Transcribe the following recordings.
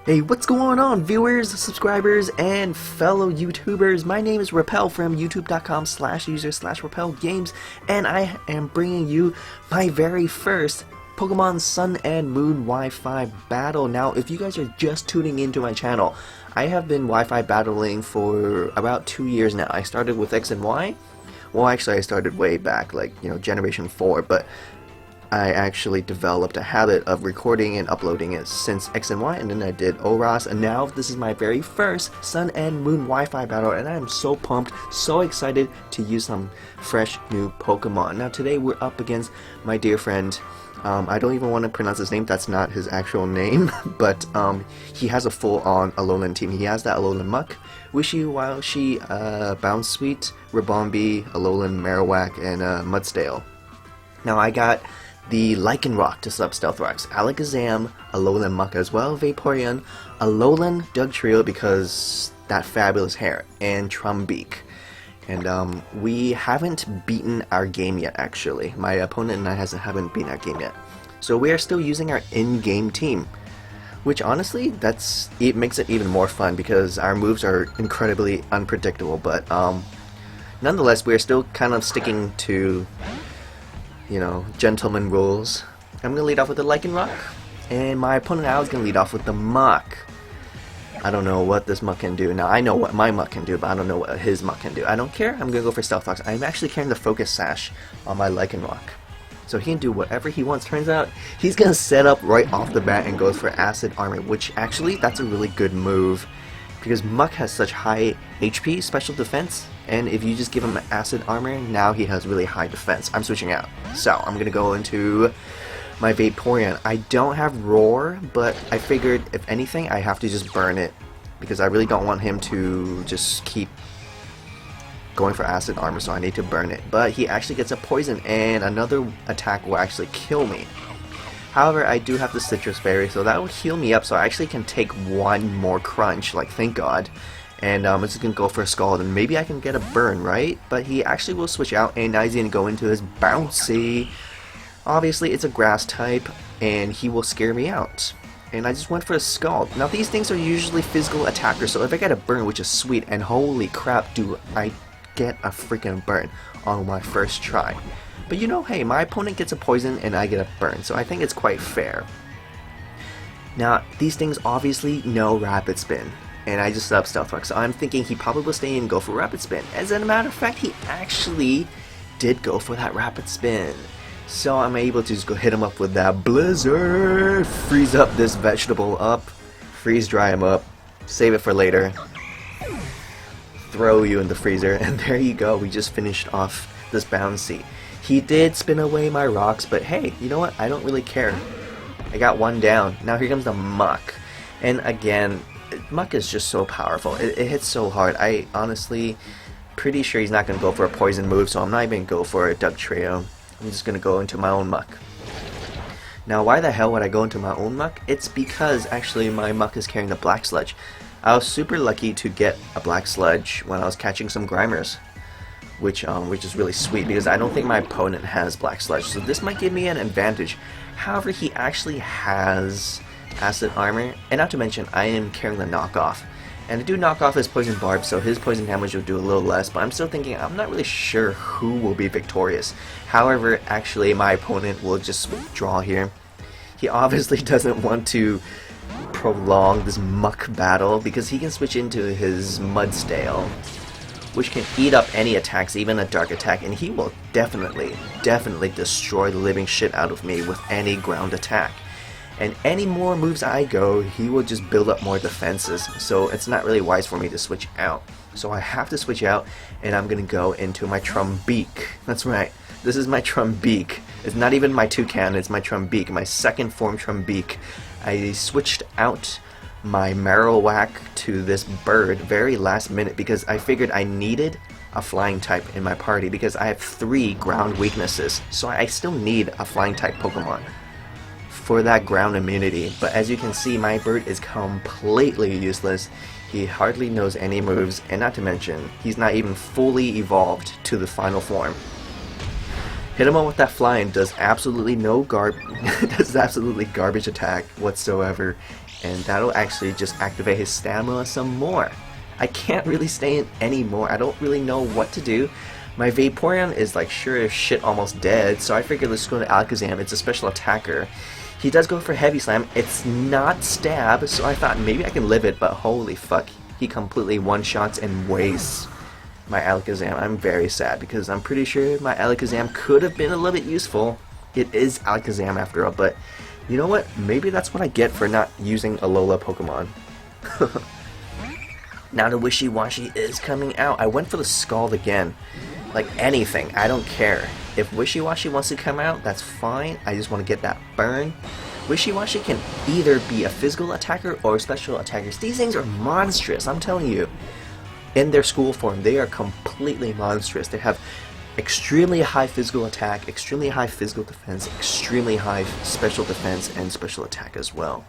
Hey, what's going on, viewers, subscribers, and fellow YouTubers? My name is Repel from youtube.com/user/RepelGames, and I am bringing you my very first Pokemon Sun and Moon Wi-Fi battle. Now, if you guys are just tuning into my channel, I have been Wi-Fi battling for about 2 years now. I started with X and Y. Well, actually, I started way back, like, Generation 4, but I actually developed a habit of recording and uploading it since X and Y, and then I did ORAS, and now this is my very first Sun and Moon Wi-Fi battle, and I am so pumped, so excited to use some fresh new Pokemon. Now today we're up against my dear friend, I don't even want to pronounce his name, that's not his actual name, but he has a full-on Alolan team. He has that Alola Muk, Wishiwashi, Bounsweet, Ribombee, Alola Marowak, and Mudsdale. Now I got the Lycanroc to sub Stealth Rocks, Alakazam, Alola Muk as well, Vaporeon, Alola Dugtrio because that fabulous hair, and Trumbeak. And we haven't beaten our game yet, actually. My opponent and I haven't beaten our game yet. So we are still using our in-game team, which honestly, it makes it even more fun because our moves are incredibly unpredictable, but nonetheless, we are still kind of sticking to gentleman rules. I'm gonna lead off with the Lycanroc, and my opponent now is gonna lead off with the Muk. I don't know what this Muk can do. Now I know what my Muk can do, but I don't know what his Muk can do. I don't care. I'm gonna go for Stealth Fox. I'm actually carrying the Focus Sash on my Lycanroc, so he can do whatever he wants. Turns out he's gonna set up right off the bat and goes for Acid Armor, which actually that's a really good move because Muk has such high HP, special defense, and if you just give him Acid Armor, now he has really high defense. I'm switching out. So, I'm going to go into my Vaporeon. I don't have Roar, but I figured, if anything, I have to just burn it, because I really don't want him to just keep going for Acid Armor, so I need to burn it. But he actually gets a Poison, and another attack will actually kill me. However, I do have the Citrus Berry, so that will heal me up, so I actually can take one more crunch, like, thank God. And I'm just going to go for a Scald, and maybe I can get a burn, right? But he actually will switch out, and now he's going to go into his Bouncy. Obviously, it's a Grass type, and he will scare me out. And I just went for a Scald. Now, these things are usually physical attackers, so if I get a burn, which is sweet, and holy crap, do I get a freaking burn on my first try. But hey, my opponent gets a Poison, and I get a burn, so I think it's quite fair. Now, these things obviously know Rapid Spin, and I just set up Stealth Rock, so I'm thinking he probably will stay and go for Rapid Spin. As a matter of fact, he actually did go for that Rapid Spin. So I'm able to just go hit him up with that Blizzard, freeze up this vegetable up, freeze dry him up, save it for later, throw you in the freezer, and there you go, we just finished off this Bouncy. He did spin away my rocks, but hey, you know what, I don't really care. I got one down. Now here comes the Muk, and again, Muk is just so powerful. It hits so hard. I honestly pretty sure he's not going to go for a poison move, so I'm not even going to go for a Dugtrio. I'm just going to go into my own Muk. Now, why the hell would I go into my own Muk? It's because actually my Muk is carrying the Black Sludge. I was super lucky to get a Black Sludge when I was catching some Grimers, which is really sweet because I don't think my opponent has Black Sludge, so this might give me an advantage. However, he actually has Acid Armor, and not to mention I am carrying the knockoff, and I do knock off his Poison Barb, so his poison damage will do a little less, but I'm still thinking I'm not really sure who will be victorious. However, actually my opponent will just withdraw here. He obviously doesn't want to prolong this Muk battle because he can switch into his Mudsdale, which can eat up any attacks, even a dark attack, and he will definitely destroy the living shit out of me with any ground attack. And any more moves I go, he will just build up more defenses, so it's not really wise for me to switch out. So I have to switch out, and I'm gonna go into my Trumbeak. That's right, this is my Trumbeak. It's not even my Toucan, it's my Trumbeak, my second form Trumbeak. I switched out my Marowak to this bird very last minute because I figured I needed a flying type in my party because I have 3 ground weaknesses, so I still need a flying type Pokemon for that ground immunity. But as you can see, my bird is completely useless. He hardly knows any moves, and not to mention, he's not even fully evolved to the final form. Hit him up with that fly and does absolutely no does absolutely garbage attack whatsoever, and that'll actually just activate his stamina some more. I can't really stay in anymore. I don't really know what to do. My Vaporeon is like sure as shit almost dead, so I figured let's go to Alakazam. It's a special attacker. He does go for Heavy Slam. It's not Stab, so I thought maybe I can live it, but holy fuck. He completely one-shots and wastes my Alakazam. I'm very sad because I'm pretty sure my Alakazam could have been a little bit useful. It is Alakazam after all, but you know what? Maybe that's what I get for not using Alola Pokemon. Now the Wishiwashi is coming out. I went for the Scald again. Like anything, I don't care. If Wishiwashi wants to come out, that's fine. I just want to get that burn. Wishiwashi can either be a physical attacker or special attackers. These things are monstrous, I'm telling you. In their school form, they are completely monstrous. They have extremely high physical attack, extremely high physical defense, extremely high special defense, and special attack as well.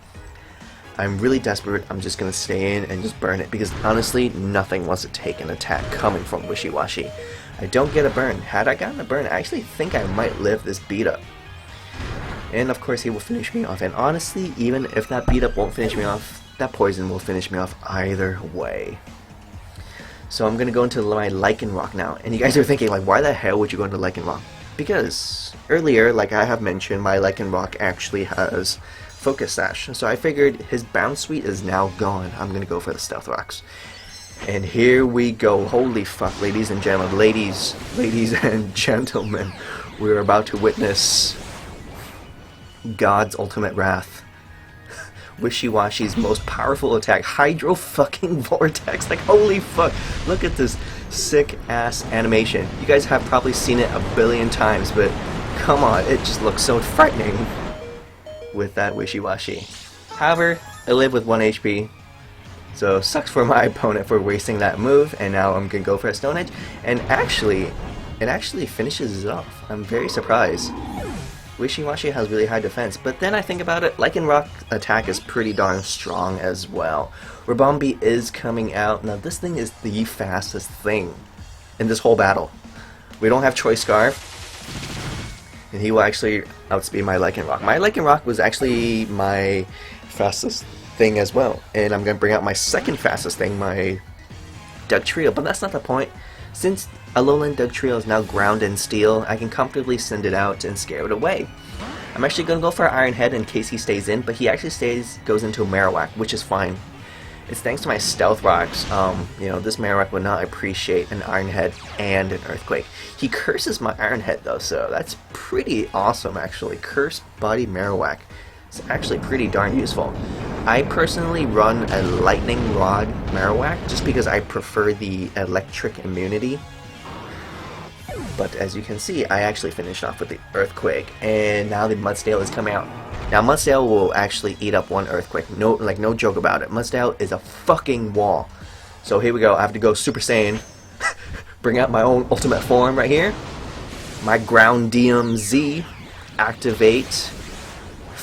I'm really desperate. I'm just going to stay in and just burn it because honestly, nothing wants to take an attack coming from Wishiwashi. I don't get a burn. Had I gotten a burn, I actually think I might live this beat up. And of course he will finish me off. And honestly, even if that beat up won't finish me off, that poison will finish me off either way. So I'm going to go into my Lycanroc now. And you guys are thinking, like, why the hell would you go into Lycanroc? Because earlier, like I have mentioned, my Lycanroc actually has Focus Sash. So I figured his Bounce Suite is now gone. I'm going to go for the Stealth Rocks. And here we go. Holy fuck, ladies and gentlemen. Ladies and gentlemen. We're about to witness God's ultimate wrath. Wishiwashi's most powerful attack, Hydro fucking Vortex. Like, holy fuck. Look at this sick ass animation. You guys have probably seen it a billion times, but come on, it just looks so frightening with that Wishiwashi. However, I live with 1 HP, so sucks for my opponent for wasting that move, and now I'm gonna go for a Stone Edge, and actually, it actually finishes it off. I'm very surprised. Wishiwashi has really high defense, but then I think about it, Lycanroc attack is pretty darn strong as well. Ribombee is coming out. Now this thing is the fastest thing in this whole battle. We don't have Choice Scarf, and he will actually outspeed my Lycanroc. My Lycanroc was actually my fastest thing as well, and I'm going to bring out my second fastest thing, my Dugtrio, but that's not the point. Since Alola Dugtrio is now ground and steel, I can comfortably send it out and scare it away. I'm actually going to go for Iron Head in case he stays in, but he actually goes into Marowak, which is fine. It's thanks to my Stealth Rocks. You know, this Marowak would not appreciate an Iron Head and an Earthquake. He curses my Iron Head though, so that's pretty awesome actually. Curse Body Marowak. It's actually pretty darn useful. I personally run a Lightning Rod Marowak just because I prefer the electric immunity. But as you can see, I actually finished off with the Earthquake, and now the Mudsdale is coming out. Now Mudsdale will actually eat up one Earthquake. No joke about it. Mudsdale is a fucking wall. So here we go. I have to go Super Saiyan. Bring out my own ultimate form right here. My Ground DMZ. Activate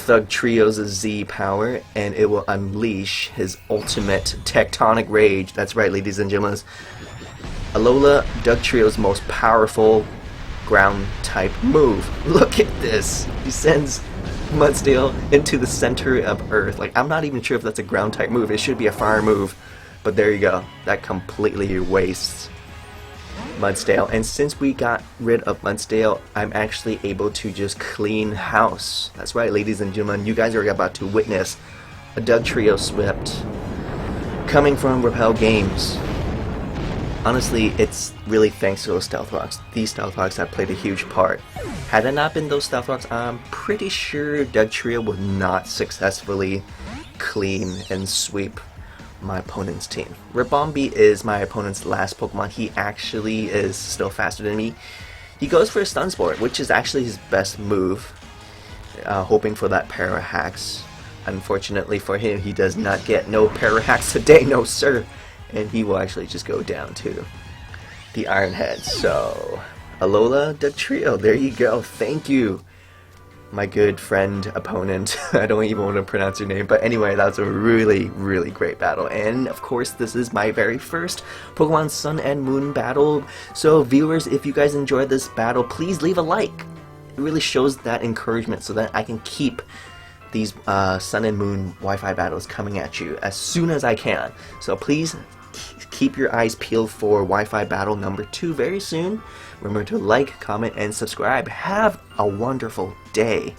Dugtrio's Z power, and it will unleash his ultimate Tectonic Rage. That's right, ladies and gentlemen. Alola Dugtrio's most powerful ground type move. Look at this. He sends Mudsdale into the center of Earth. Like, I'm not even sure if that's a ground type move. It should be a fire move. But there you go. That completely wastes Mudsdale. And since we got rid of Mudsdale, I'm actually able to just clean house. That's right, ladies and gentlemen. You guys are about to witness a Dugtrio swept coming from Repel Games. Honestly, it's really thanks to those Stealth Rocks. These Stealth Rocks have played a huge part. Had it not been those Stealth Rocks, I'm pretty sure Dugtrio would not successfully clean and sweep my opponent's team. Ribombee is my opponent's last Pokemon. He actually is still faster than me. He goes for a Stun Spore, which is actually his best move, hoping for that Para Hacks. Unfortunately for him, he does not get no Para Hacks today, no sir. And he will actually just go down to the Iron Head. So, Alola Dugtrio, there you go. Thank you, my good friend, opponent. I don't even want to pronounce your name. But anyway, that was a really, really great battle. And, of course, this is my very first Pokemon Sun and Moon battle. So, viewers, if you guys enjoyed this battle, please leave a like. It really shows that encouragement so that I can keep these Sun and Moon Wi-Fi battles coming at you as soon as I can. So please keep your eyes peeled for Wi-Fi battle number 2 very soon. Remember to like, comment, and subscribe. Have a wonderful day.